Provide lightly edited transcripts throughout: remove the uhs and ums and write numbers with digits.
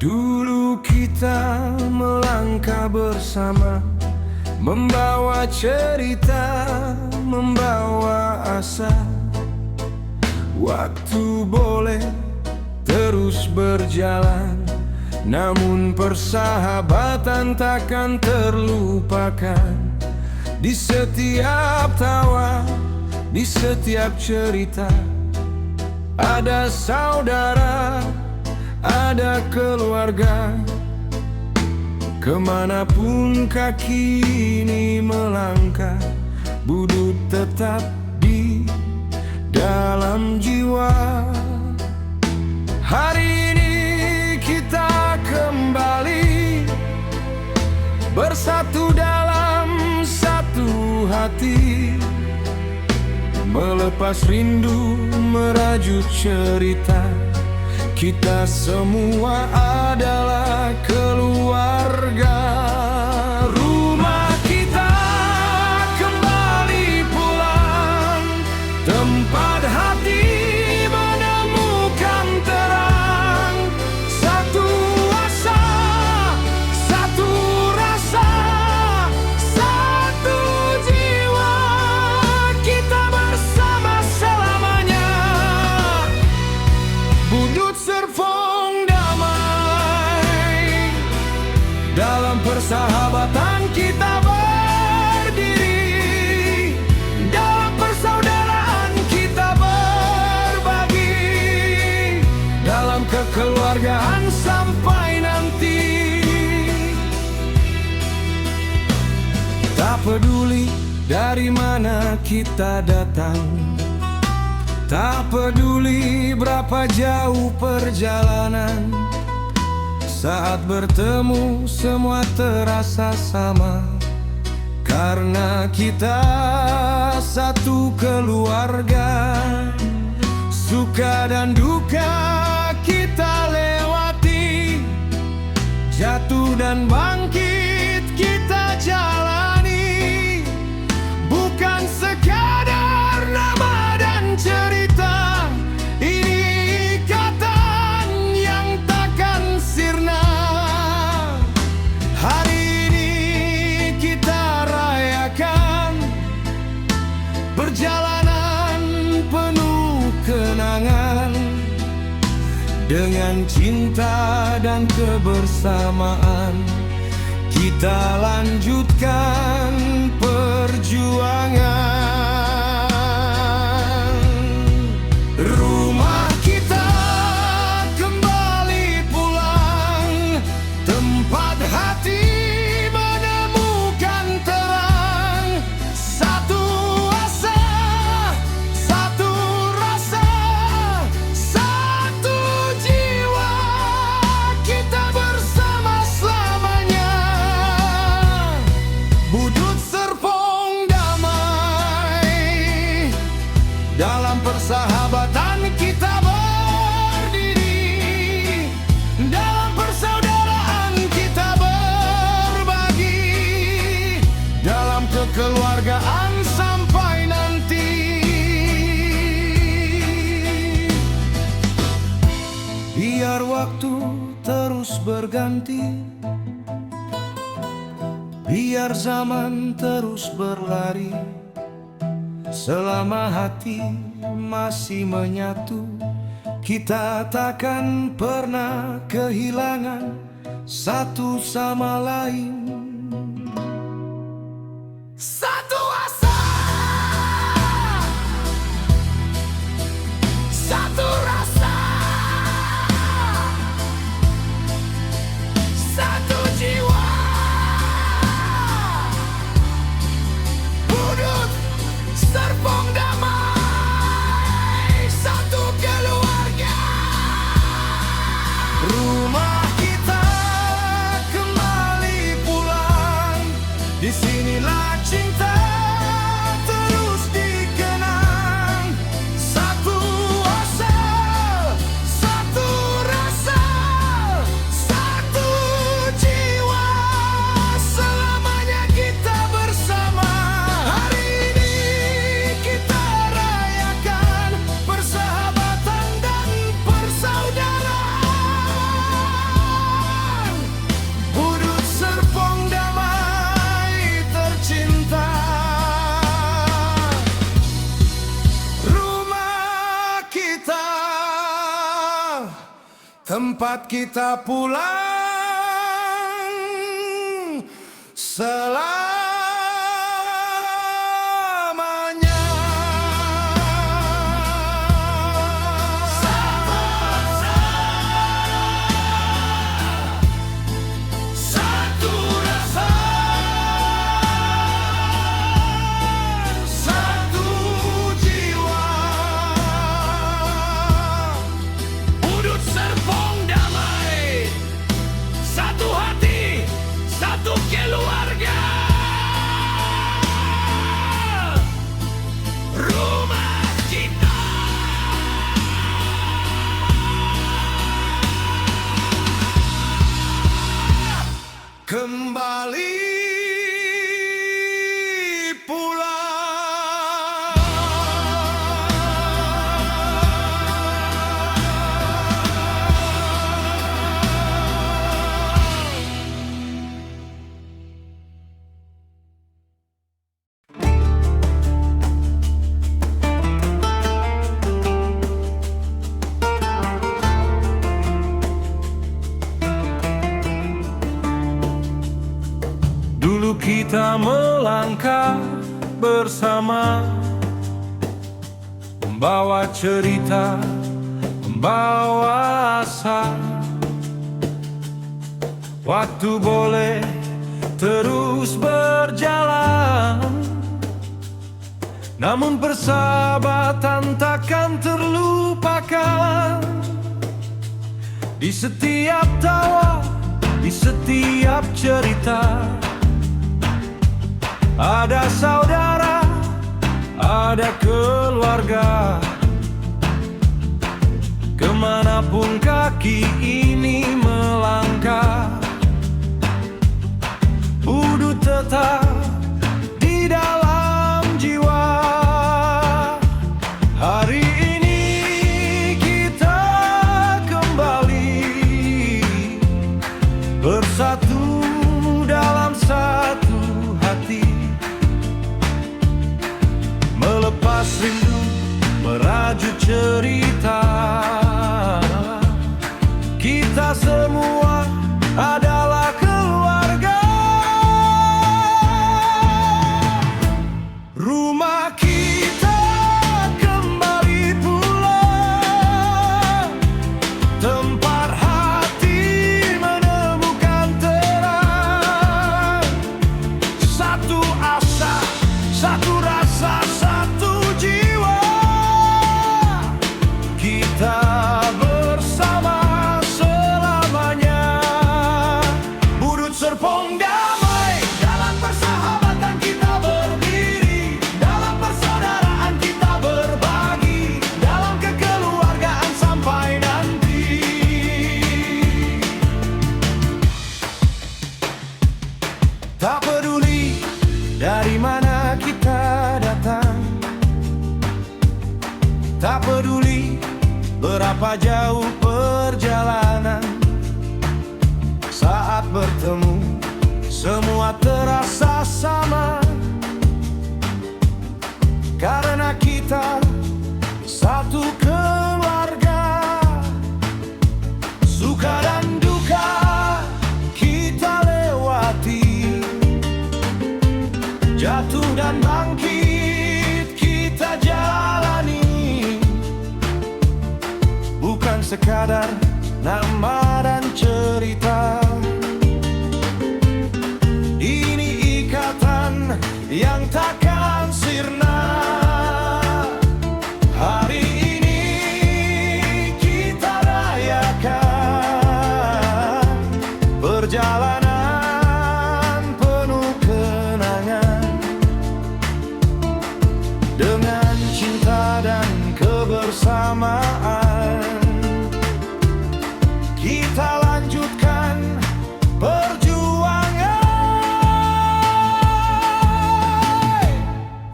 Dulu kita melangkah bersama, membawa cerita, membawa asa. Waktu boleh terus berjalan, namun persahabatan takkan terlupakan. Di setiap tawa, di setiap cerita, ada saudara, ada keluarga. Kemanapun kaki ini melangkah, budut tetap di dalam jiwa. Hari ini kita kembali bersatu dalam satu hati, melepas rindu, merajut cerita. Kita semua adalah keluarga. Rumah kita kembali pulang, tempat hati menemukan terang. Satu asa, satu rasa, satu jiwa. Kita bersama selamanya. Budut serpong damai, dalam persahabatan kita berdiri, dalam persaudaraan kita berbagi, dalam kekeluargaan sampai nanti. Tak peduli dari mana kita datang, tak peduli berapa jauh perjalanan, saat bertemu semua terasa sama, karena kita satu keluarga. Suka dan duka kita lewati, jatuh dan bangkit kita jalani. Bukan sekadar nama dan cerita, ini ikatan yang takkan sirna. Hari ini kita rayakan perjalanan penuh kenangan, dengan cinta dan kebersamaan kita lanjutkan perjuangan. Rumah kita kembali pulang, tempat hati menemukan terang. Satu asa, satu rasa, satu jiwa. Kita bersama selamanya. Budut serpong damai, dalam persahabatan kita berdiri, dalam persaudaraan kita berbagi, dalam kekeluargaan sampai nanti. Biar waktu terus berganti, biar zaman terus berlari, selama hati masih menyatu, kita takkan pernah kehilangan satu sama lain. Satu asa, satu rasa, satu jiwa. Budut serpong damai, satu keluarga. Rumah kita kembali pulang, tempat kita pulang selamanya. Satu rasa, satu jiwa, udut serpong damai, satu hati, satu keluarga. Rumah kita. Kembali pulang. Dulu kita melangkah bersama, membawa cerita, membawa asa. Waktu boleh terus berjalan, namun persahabatan takkan terlupakan. Di setiap tawa, di setiap cerita, ada saudara, ada keluarga. Kemanapun kaki ini melangkah, udut tetap di dalam jiwa. Hari ini kita kembali bersatu dalam satu hati, melepas rindu, merajut cerita. Kita semua adalah keluarga. Rumah kita kembali pulang, tempat hati menemukan terang. Satu asa, satu rasa, satu jiwa, kita bersama selamanya. Budut serpong damai, dalam persahabatan kita berdiri, dalam persaudaraan kita berbagi, dalam kekeluargaan sampai nanti. Tak peduli dari mana kita datang, tak peduli berapa jauh perjalanan, saat bertemu semua terasa sama, karena kita satu keluarga. Suka dan duka kita lewati, jatuh dan bangkit kita jalani, bukan sekadar nama dan cerita. Ini ikatan yang takkan sirna. Hari ini kita rayakan perjalanan penuh kenangan, dengan cinta dan kebersamaan. Kita lanjutkan perjuangan.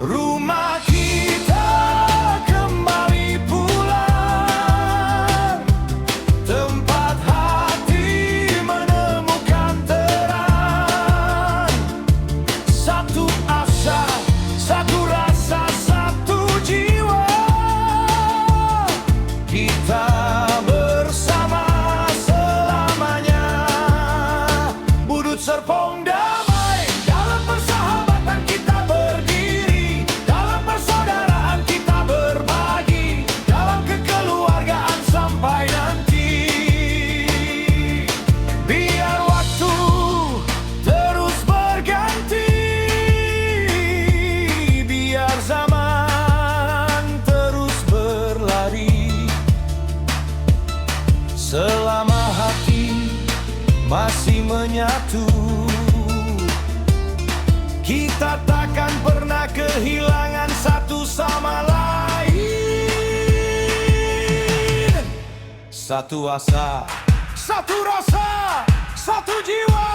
Rumah kita kembali pulang, tempat hati menemukan terang. masih menyatu. Kita takkan pernah kehilangan satu sama lain. Satu asa, satu rasa, satu jiwa,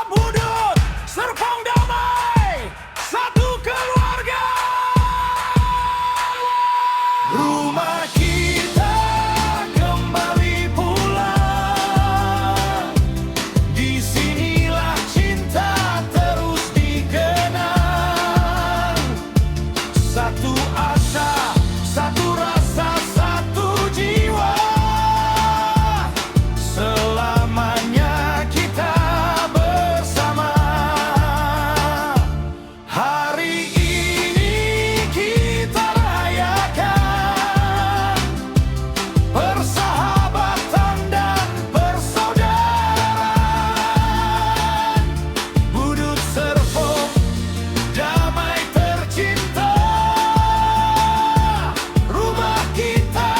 Budut Serpong Damai, satu keluarga. Rumah kita kembali pulang. Disinilah cinta terus dikenang. Satu asa, satu rasa, satu jiwa. Selamanya kita bersama. Hari ini kita rayakan persahabatan dan persaudaraan. Budut Serpong Damai tercinta, rumah kita.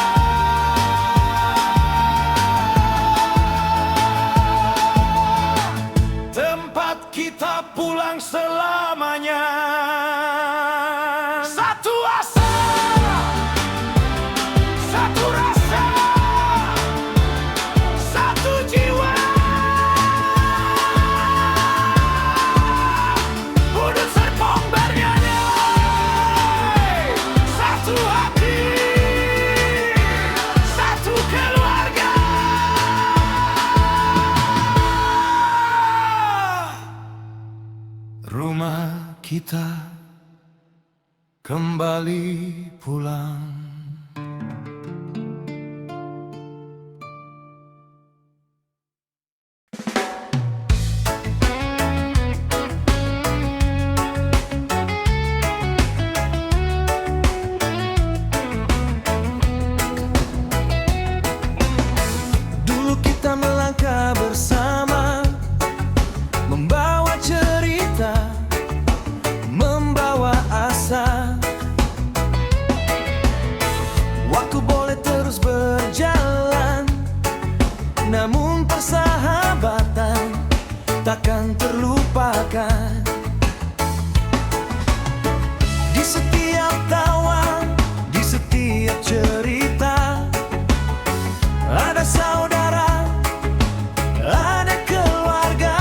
Tempat kita pulang selamanya. Satu asa, satu rasa, satu jiwa. Budut Serpong bernyanyi, satu hati, satu keluarga. Rumah kita kembali pulang. Dulu kita melangkah bersama, membawa cerita, membawa asa. Waktu boleh terus berjalan, namun persahabatan takkan terlupakan. Di setiap tawa, di setiap cerita, ada saudara, ada keluarga.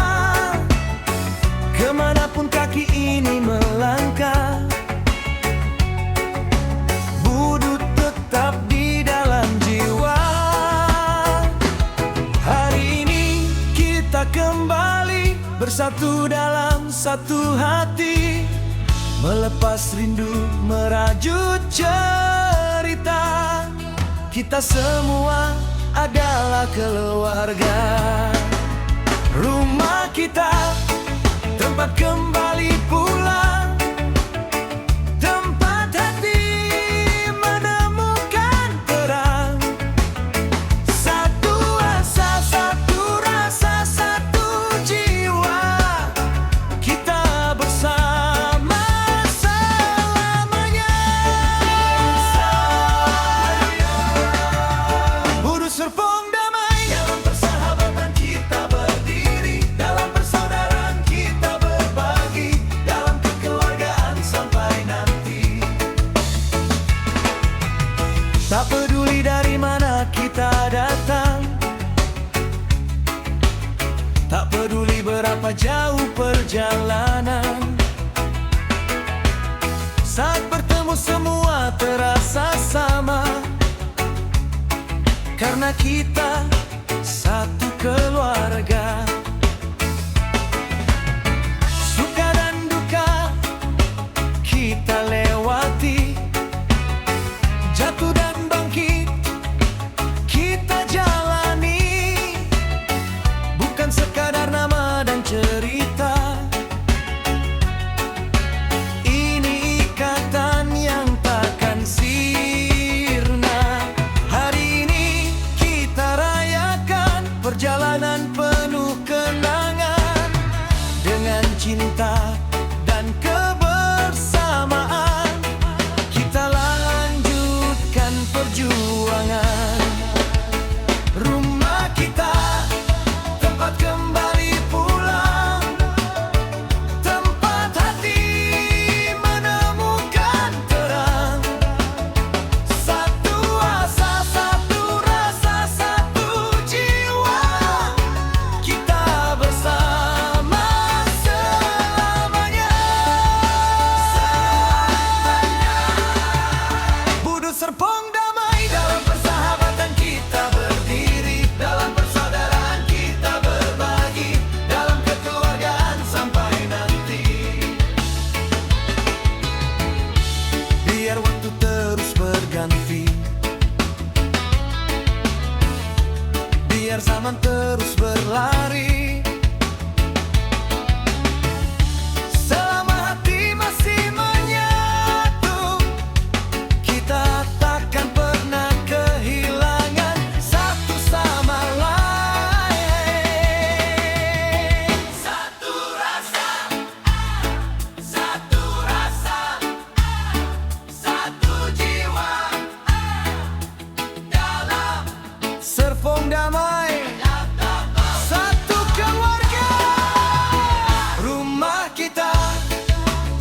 Kemanapun kaki ini melangkah, Budut tetap di dalam jiwa. Hari ini kita kembali bersatu dalam satu hati, melepas rindu, merajut cerita. Kita semua adalah keluarga. Rumah kita tempat kembali pulang, tempat hati menemukan terang. Satu asa, satu rasa, satu jiwa. Kita bersama selamanya. Budut Serpong Damai, dalam persahabatan kita berdiri, dalam persaudaraan kita berbagi, dalam kekeluargaan sampai nanti. Tak peduli dari mana kita datang, tak peduli berapa jauh perjalanan, saat bertemu semua terasa sama, karena kita satu keluarga. Suka dan duka kita lewati, jatuh dan bangkit kita jalani. Bukan sekadar nama dan cerita, ini ikatan yang takkan sirna. Hari ini kita rayakan perjalanan penuh kenangan, dengan cinta dan kebersamaan. Kita lanjutkan perjuangan. Rumah kita terus berlari. Selama hati masih menyatu, kita takkan pernah kehilangan satu sama lain. Satu rasa, satu rasa, satu jiwa dalam Serpong damai, satu keluarga. Rumah kita,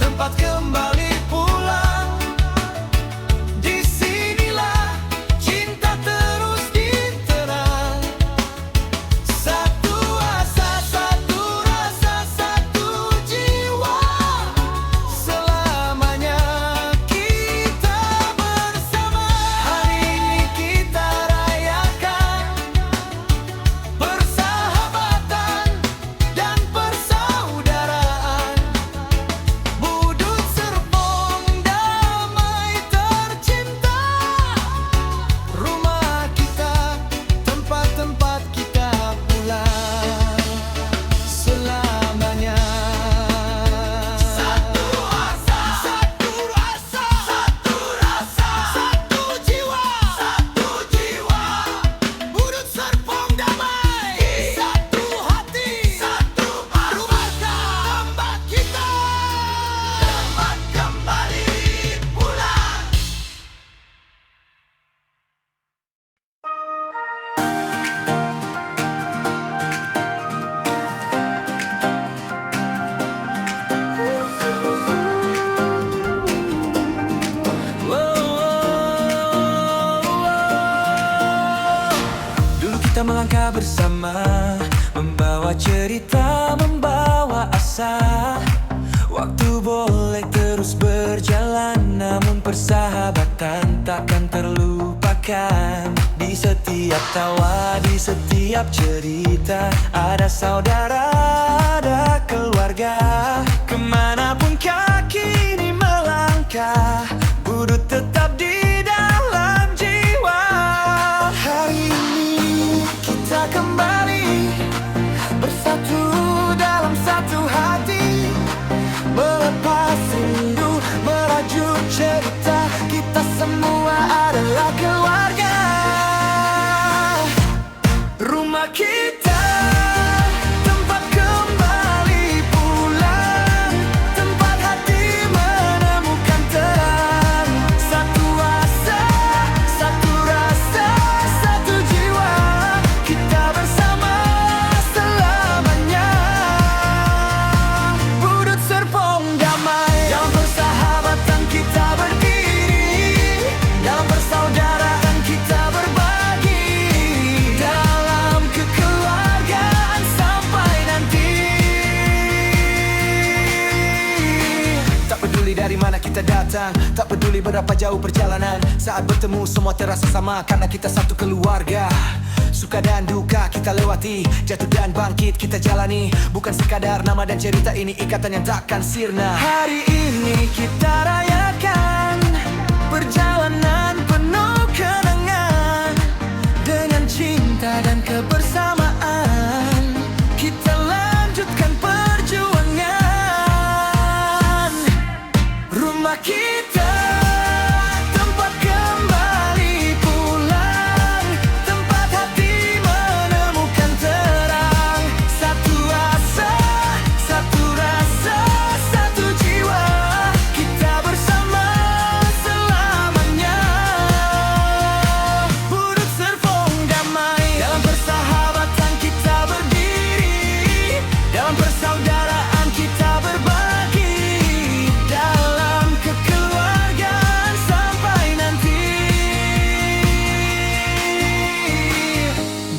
tempat kembali pulang. Disinilah cinta terus diterang. Satu asa, satu rasa, satu jiwa. Selamanya kita bersama. Hari ini kita rayakan persahabatan dan persaudaraan. Budut Serpong damai tercinta. Rumah kita, tempat-tempat kita pulang selamanya. satu asa, satu rasa, satu rasa, satu jiwa Budut Serpong damai, satu hati, satu keluarga. Tempat kita, tempat kembali pulang. Dulu kita melangkah bersama, membawa cerita, membawa asa. Waktu boleh terus berjalan, namun persahabatan takkan terlupakan. Di setiap tawa, di setiap cerita, ada saudara, ada keluarga. Kemanapun kaki ini melangkah, budut tetap di dalam jiwa. Hari ini kita kembali bersatu dalam satu hati, melepas rindu, merajut cerita. Kita semua adalah keluarga. Rumah kita, tempat kembali pulang, tempat hati menemukan terang. Satu asa, satu rasa, satu jiwa. Kita bersama selamanya. Budut Serpong damai, dalam persahabatan kita berdiri, dalam persaudaraan kita berbagi, dalam kekeluargaan sampai nanti. Tak peduli dari mana kita datang, tak peduli berapa jauh perjalanan, saat bertemu semua terasa sama karena kita satu keluarga. Suka dan duka kita lewati, jatuh dan bangkit kita jalani. Bukan sekadar nama dan cerita, ini ikatan yang takkan sirna. Hari ini kita rayakan perjalanan penuh kenangan. Dengan cinta dan kebersamaan, kita lanjutkan perjuangan. Rumah kita, tempat kembali pulang, tempat hati menemukan terang. Satu asa, satu rasa, satu jiwa. Kita bersama selamanya. Budut Serpong damai, dalam persahabatan kita berdiri, dalam persaudaraan kita berbagi, dalam kekeluargaan sampai nanti.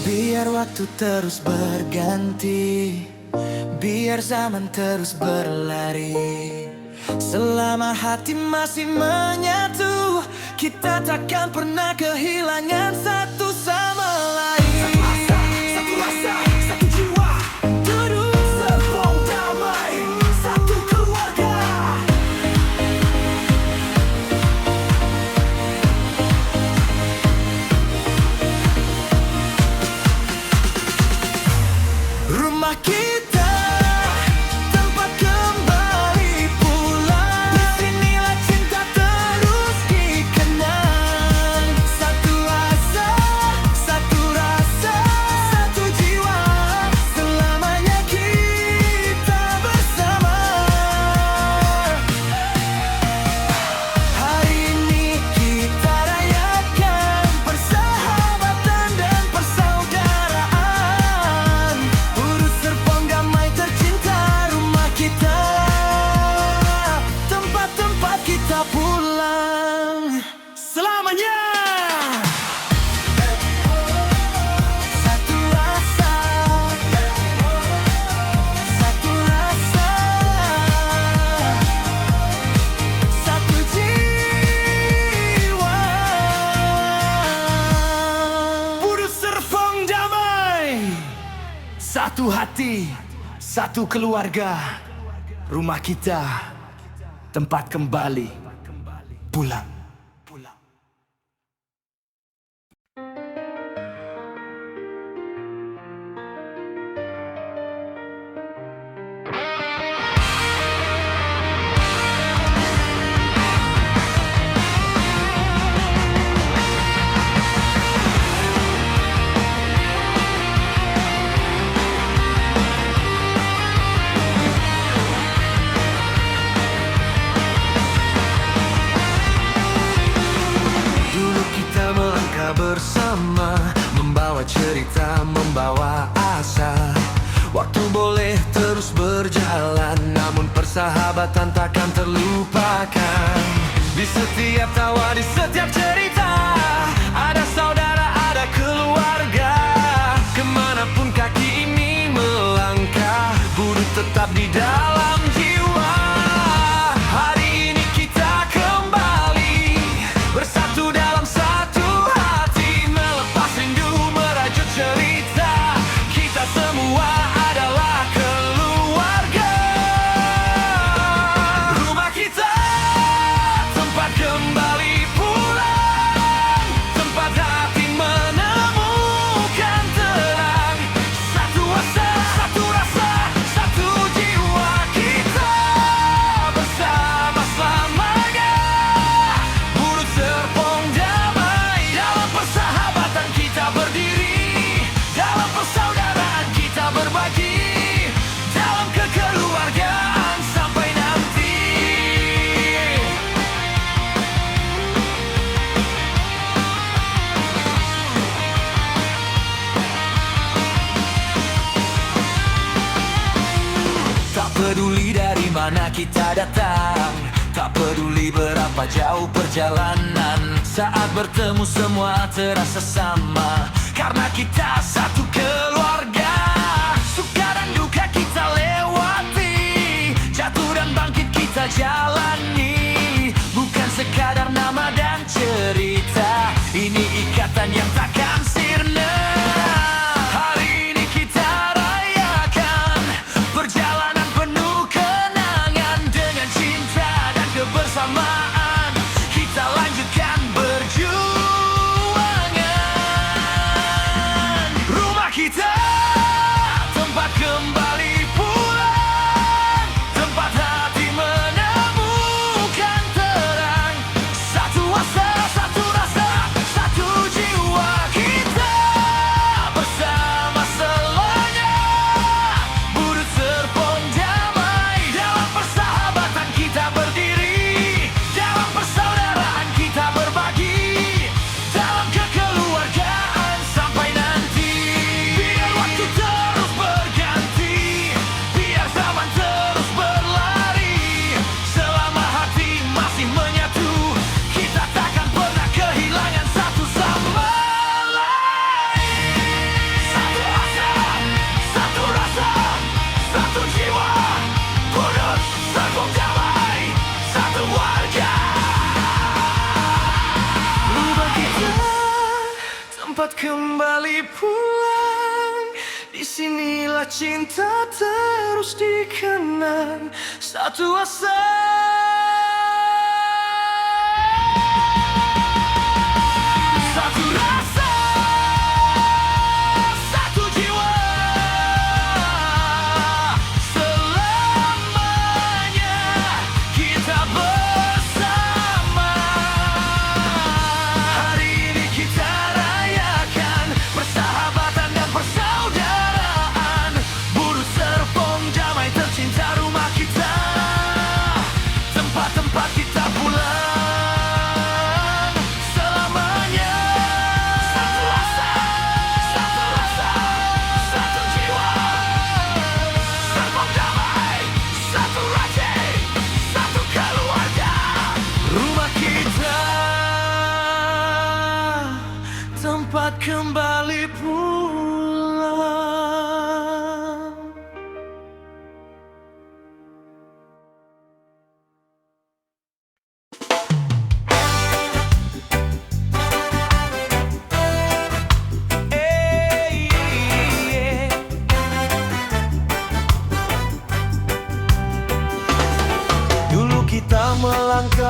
Biar waktu terus berganti, biar zaman terus berlari, selama hati masih menyatu, kita takkan pernah kehilangan satu sama lain. Satu rasa, satu jiwa. Serpong damai, satu keluarga. rumah kita, tempat kembali pulang. Disinilah cinta terus dikenang. Satu asa, satu rasa, satu jiwa, selamanya kita bersama. Hari ini kita rayakan persahabatan dan persaudaraan. Urus serpong damai tercinta, rumah kita, tempat-tempat kita pulang selamanya. Satu rasa, satu rasa, satu jiwa. Urus serpong damai, satu hati, satu keluarga. Rumah kita, tempat kembali pulang. Dulu kita melangkah bersama, membawa cerita, membawa asa. Waktu boleh terus berjalan, namun persahabatan takkan terlupakan. Di setiap tawa, di setiap cerita, ada saudara, ada keluarga. Kemanapun kaki ini melangkah, budi tetap di dalam jiwa. Hari ini kita kembali bersatu dalam satu hati, melepas rindu, merajut cerita. Kita semua adalah keluarga. Rumah kita, tempat kembali pulang, tempat hati menemukan terang. Satu asa, satu rasa, satu jiwa, kita bersama selamanya. Urus serpong damai, dalam persahabatan kita berdiri, dalam persaudaraan kita berbagi, dalam kekeluargaan sampai nanti. Tak peduli dari mana kita datang, tak peduli berapa jauh perjalanan, saat bertemu semua terasa sama, karena kita satu keluarga. Suka dan duka kita lewati, jatuh dan bangkit kita jalani. Bukan sekadar nama dan cerita, ini ikatan yang takkan sirna. Hari ini kita rayakan perjalanan penuh kenangan, dengan cinta dan kebersamaan kita lanjutkan berjuangan. Rumah kita, tempat kembali pulang, tempat hati menemukan terang. Satu asa, satu rasa, satu jiwa, kita bersama selamanya. Budi serpong damai, dalam persahabatan kita berdiri, dalam persaudaraan kita berbagi, dalam kekeluargaan sampai nanti. Biar waktu terus berganti, biar zaman terus berlari, selama hati masih menyatu, kita takkan pernah kehilangan satu sama lain. Satu asa, satu rasa, satu jiwa, Urus serpong damai, satu warga. Rumah kita, tempat kembali pulang. Disinilah cinta terus dikenang. Satu asa, satu rasa, satu jiwa,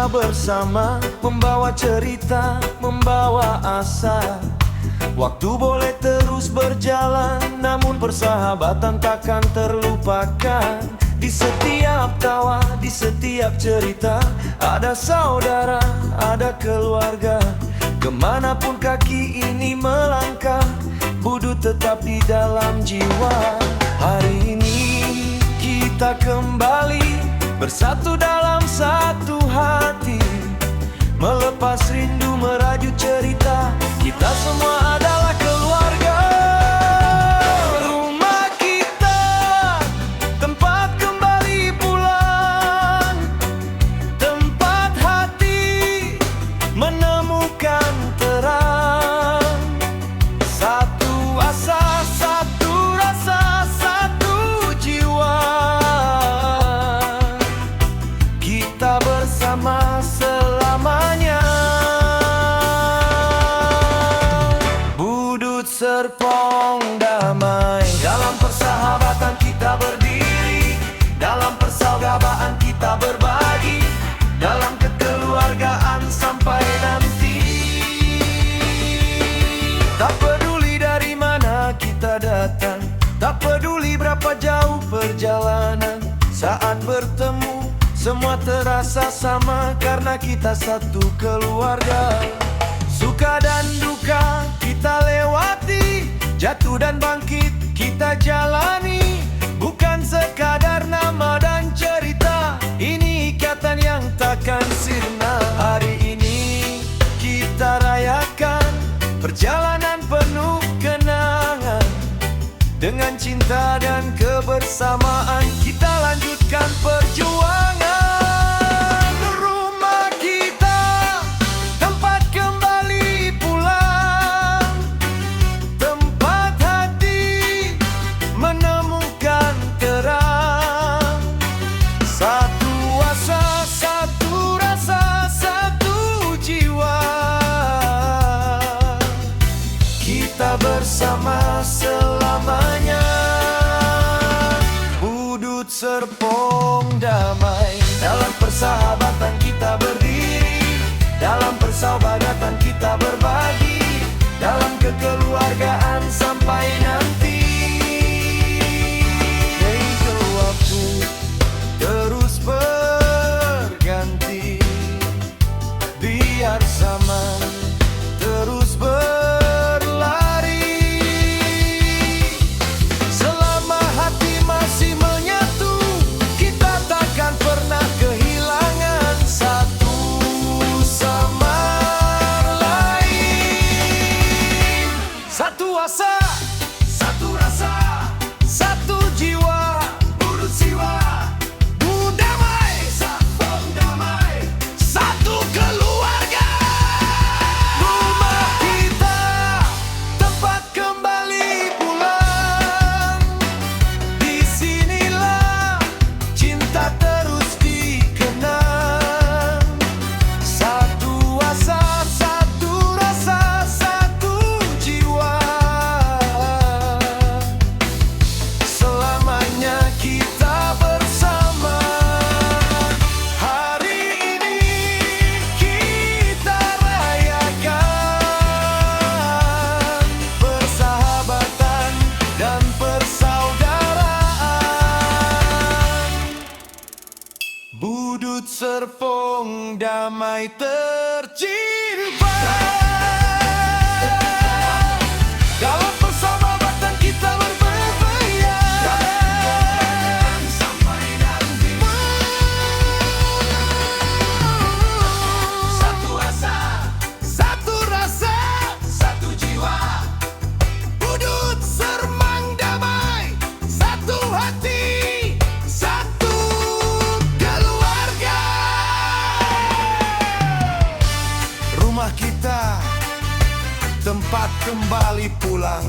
bersama, membawa cerita, membawa asa. Waktu boleh terus berjalan, namun persahabatan takkan terlupakan. Di setiap tawa, di setiap cerita, ada saudara, ada keluarga. Kemanapun kaki ini melangkah, Budut tetap di dalam jiwa. Hari ini kita kembali bersatu dalam satu hati, melepas rindu, merajut cerita. Kita semua adalah keluarga. Rumah kita, tempat kembali pulang, tempat hati menemukan terang. Satu asa, satu rasa, satu jiwa. Kita bersama selamanya. Budut Serpong damai, dalam persahabatan kita berdiri, dalam persahabatan kita berbagi, dalam kekeluargaan sampai nanti. Tak peduli dari mana kita datang, tak peduli berapa jauh perjalanan, saat bertemu semua terasa sama karena kita satu keluarga. Suka dan duka kita lewati, jatuh dan bangkit kita jalani. Bukan sekadar nama dan cerita, ini ikatan yang takkan sirna. Hari ini kita rayakan perjalanan penuh kenangan. Dengan cinta dan kebersamaan kita lanjutkan perjuangan. Rumah kita, tempat kembali pulang, tempat hati menemukan terang. Satu asa, satu rasa, satu jiwa. Kita bersama selamanya. Budut Serpong damai, dalam persahabatan kita berdiri, dalam persahabatan kita berbagi, dalam kekeluargaan sampai nanti. Hingga waktu terus berganti, biar zaman terus berlari. Selama hati masih menyatu, kita takkan pernah kehilangan satu sama lain. Satu asa, satu rasa, satu jiwa. Budut siwa, budut damai, Serpong damai, satu keluarga. Rumah kita, tempat kembali pulang. Disinilah cinta terus dikenang. Satu asa, satu rasa, satu jiwa. Selamanya kita bersama. Hari ini kita rayakan persahabatan dan persaudaraan. Budut Serpong damai tercipta. Dalam persahabatan kita berbayar sampai nanti. Satu asa, satu rasa, satu jiwa. Budut Serpong damai, satu hati, satu keluarga. Rumah kita, tempat kembali pulang.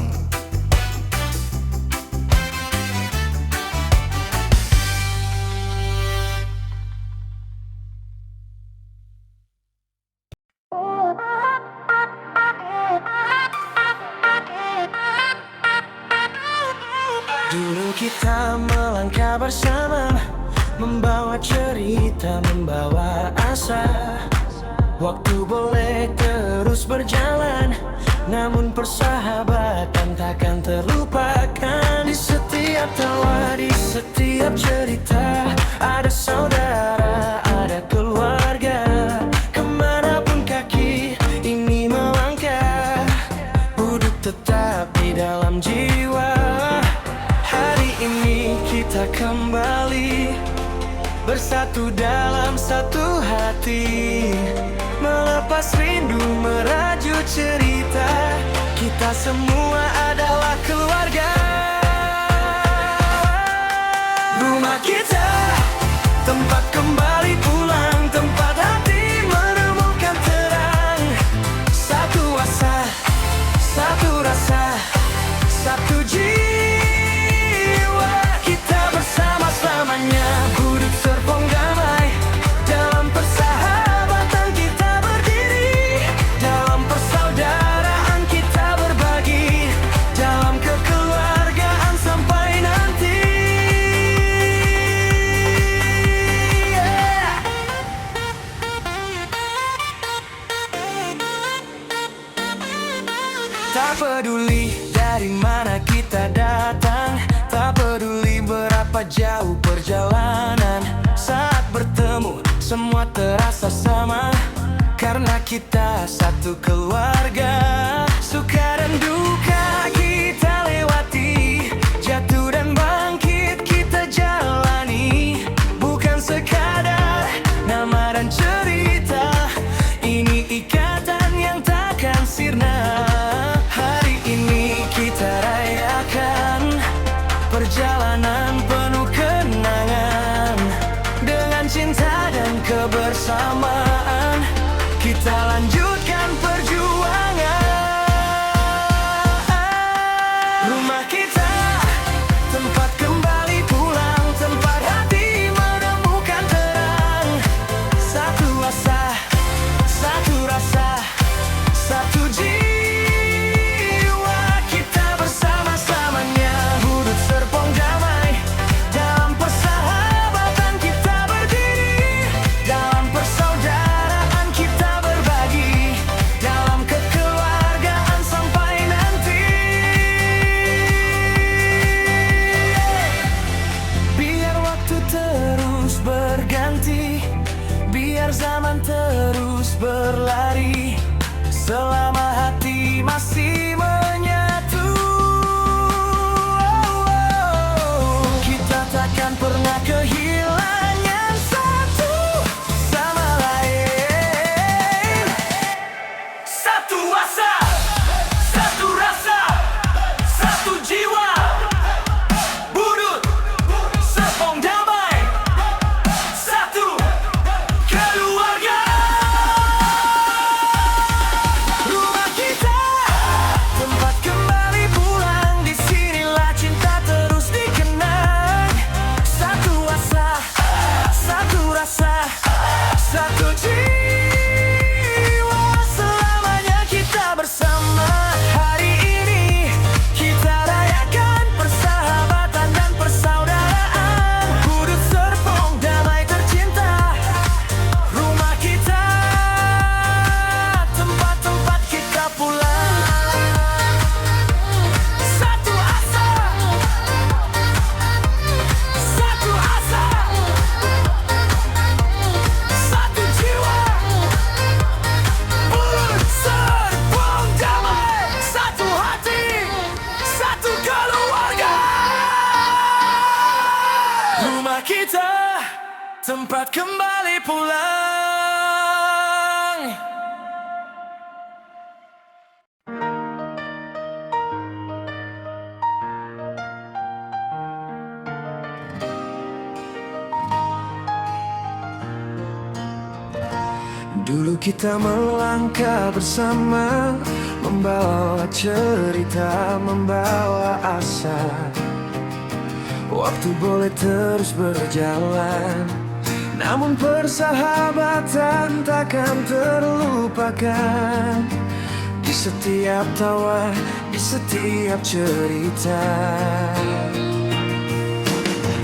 Dulu kita melangkah bersama, membawa cerita, membawa asa. Waktu boleh terus berjalan, namun persahabatan takkan terlupakan. Di setiap tawa, di setiap cerita, ada saudara, ada keluarga. Kemanapun kaki ini melangkah, Budut tetap di dalam jiwa. Hari ini kita kembali bersatu dalam satu hati, melepas rindu, merajut cerita. Kita semua adalah keluarga. Rumah kita, tempat kembali pulang, tempat hati menemukan terang. Satu asa, satu rasa, satu jiwa. Kita bersama selamanya. Budut Serpong damai, dalam persahabatan kita berdiri, dalam persaudaraan kita berbagi, dalam kekeluargaan sampai nanti. Tak peduli dari mana kita datang, tak peduli berapa jauh perjalanan, saat bertemu semua terasa sama, karena kita satu keluarga. Suka dan duka kita lewati, jatuh dan bangkit kita jalani. Bukan sekadar nama dan cerita, ini ikatan yang takkan sirna. Hari ini kita rayakan perjalanan penuh kenangan, dengan cinta dan kebersamaan kita lanjutkan perjuangan. Rumah kita, tempat kembali pulang, tempat hati menemukan terang. Satu asa, satu rasa, satu jiwa. Kita bersama selamanya. Budut Serpong damai, dalam persahabatan kita berdiri, dalam persaudaraan kita berbagi, dalam kekeluargaan sampai nanti. Biar waktu terus berganti, biar zaman terus berlari, selama hati masih menyatu, kita takkan pernah kehilangan satu sama lain. Satu asa, satu rasa, satu jiwa. Budut Serpong damai, satu keluarga. Rumah kita, tempat kembali pulang, disinilah cinta terus dikenang. Satu asa, satu rasa, satu jiwa. Selamanya kita bersama. Hari ini kita rayakan persahabatan dan persaudaraan. Budut Serpong damai tercinta. Rumah kita, tempat-tempat kita pulang. Satu asa, satu asa, satu jiwa. Budut Serpong damai, satu hati, satu keluarga. Rumah kita, tempat kembali pulang. Dulu kita melangkah bersama, membawa cerita, membawa asa. Waktu boleh terus berjalan, namun persahabatan takkan terlupakan. Di setiap tawa, di setiap cerita,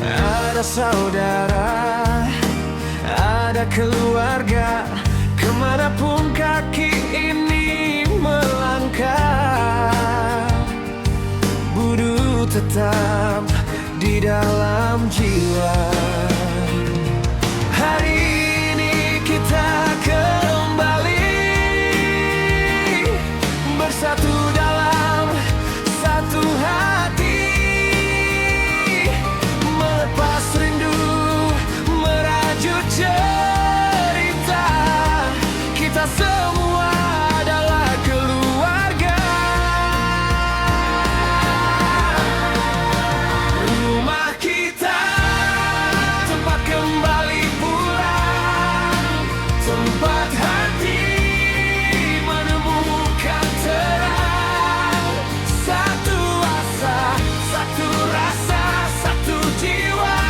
ada saudara, ada keluarga, kemanapun kaki ini melangkah, Budu tetap di dalam jiwa. Hari ini kita kembali bersatu dalam satu hati, melepas rindu, merajut cerita. Kita semua adalah keluarga. Rumah kita tempat kembali pulang, tempat hati menemukan terang. Satu asa, satu rasa, satu jiwa,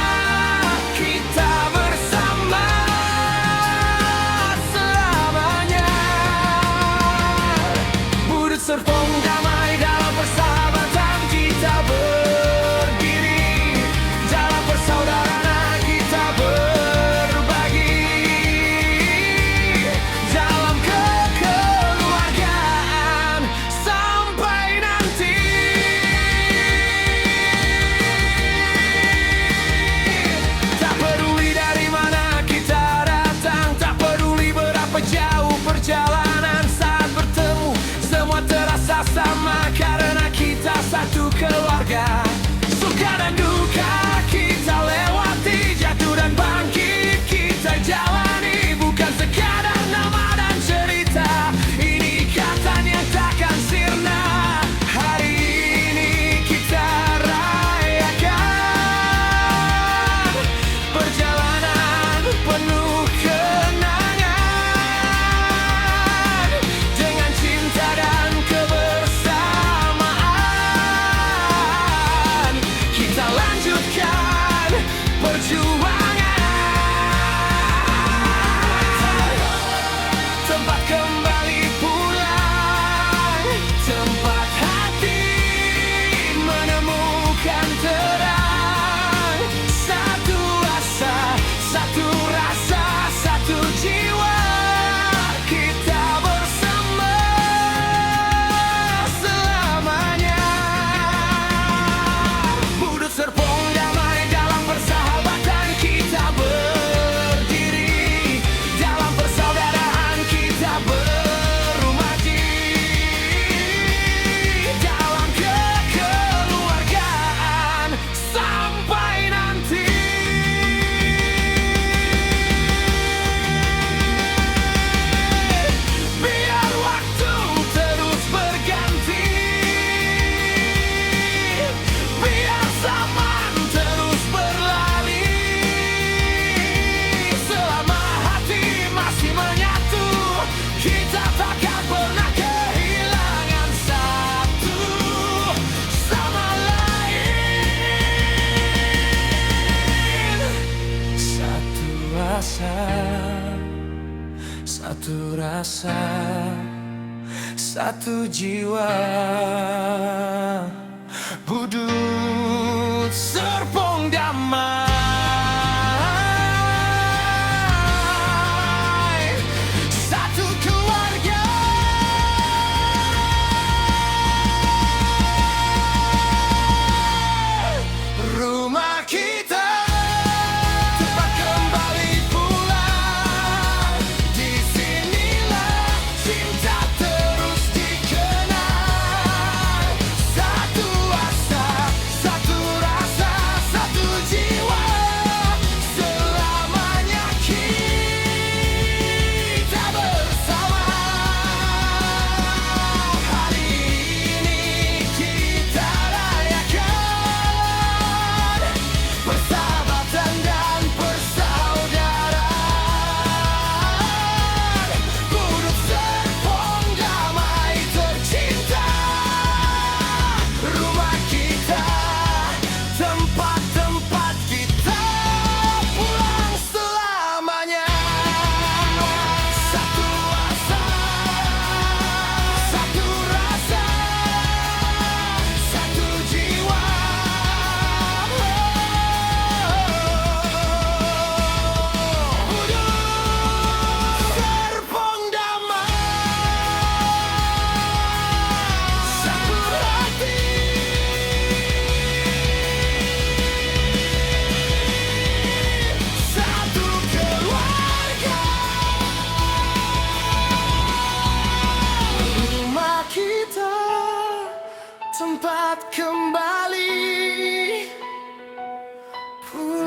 kita bersama selamanya. Budu Serpong damai dalam persahabatan kita berdiri, dalam persaudaraan kita berbagi, dalam kekeluargaan sampai nanti. Tak peduli dari mana kita datang, tak peduli berapa jauh perjalanan, saat bertemu semua terasa sama karena kita satu keluarga. Suka dan duka kita lewati, jatuh dan bangkit kita jalani, bukan sekadar nama dan cerita. Ini ikatan yang takkan sirna. Hari ini kita rayakan perjalanan penuh kenangan, dengan cinta dan kebersamaan. Kita lanjutkan perjuangan. Tempat kembali pulang, tempat hati menemukan terang. Satu asa, satu rasa, satu jiwa, kita bersama selamanya. Budu Serpong damai dalam persahabatan kita berdiri, dalam persaudaraan kita berumati, dalam kekeluargaan sampai nanti. Biar waktu terus berganti, biar zaman terus berlari, selama hati masih menyatu, kita takkan pernah kehilangan satu sama lain. Satu asa, satu rasa, satu jiwa. Budu Serpong damai, satu keluarga. Rumah kita tempat kembali pulang, disinilah cinta terus dikenal. Satu kembali pulang.